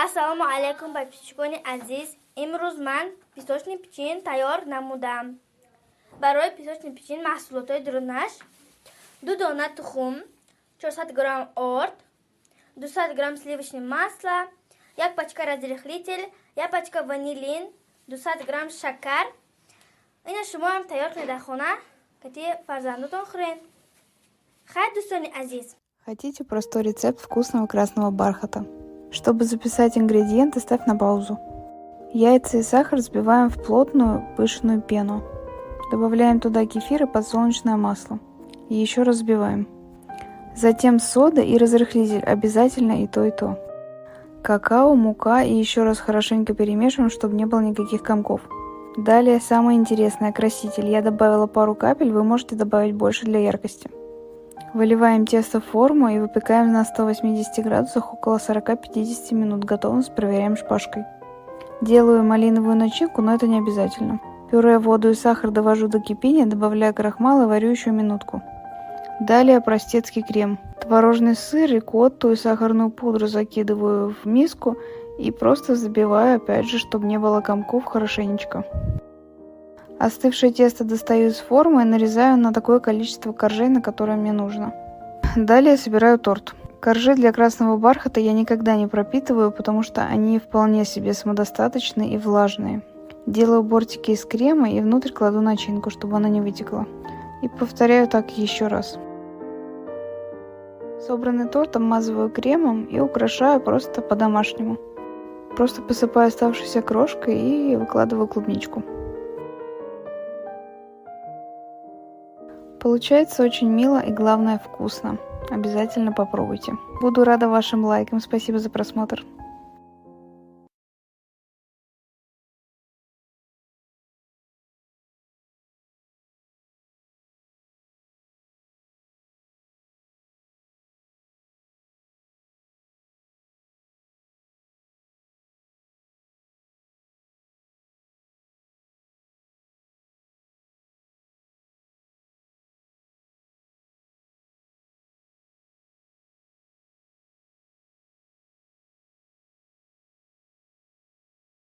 Ассалому алейкум, подписчикони азиз. Имрӯз ман песочный печень тайёр намудам. Барои песочный печень маҳсулотҳои дурунаш: 2 дона тухм, 400 грамм орд, 200 грамм сливочное масло, 1 пачка разрыхлитель, 1 пачка ванилин, 200 грамм шакар. Ина шумоам тайёр кунед дар хона, кати фарзандотон хӯред. Хайр, дӯстони азиз. Хотите простой рецепт вкусного красного бархата? Чтобы записать ингредиенты, ставь на паузу. Яйца и сахар взбиваем в плотную пышную пену. Добавляем туда кефир и подсолнечное масло. И еще раз взбиваем. Затем сода и разрыхлитель, обязательно и то, и то. Какао, мука и еще раз хорошенько перемешиваем, чтобы не было никаких комков. Далее самое интересное, краситель. Я добавила пару капель, вы можете добавить больше для яркости. Выливаем тесто в форму и выпекаем на 180 градусах около 40-50 минут. Готовность проверяем шпажкой. Делаю малиновую начинку, но это не обязательно. Пюре, воду и сахар довожу до кипения, добавляю крахмал и варю еще минутку. Далее простецкий крем. Творожный сыр, рикотту и сахарную пудру закидываю в миску и просто забиваю, опять же, чтобы не было комков, хорошенечко. Остывшее тесто достаю из формы и нарезаю на такое количество коржей, на которое мне нужно. Далее собираю торт. Коржи для красного бархата я никогда не пропитываю, потому что они вполне себе самодостаточны и влажные. Делаю бортики из крема и внутрь кладу начинку, чтобы она не вытекла. И повторяю так еще раз. Собранный торт обмазываю кремом и украшаю просто по-домашнему. Просто посыпаю оставшейся крошкой и выкладываю клубничку. Получается очень мило и, главное, вкусно. Обязательно попробуйте. Буду рада вашим лайкам. Спасибо за просмотр.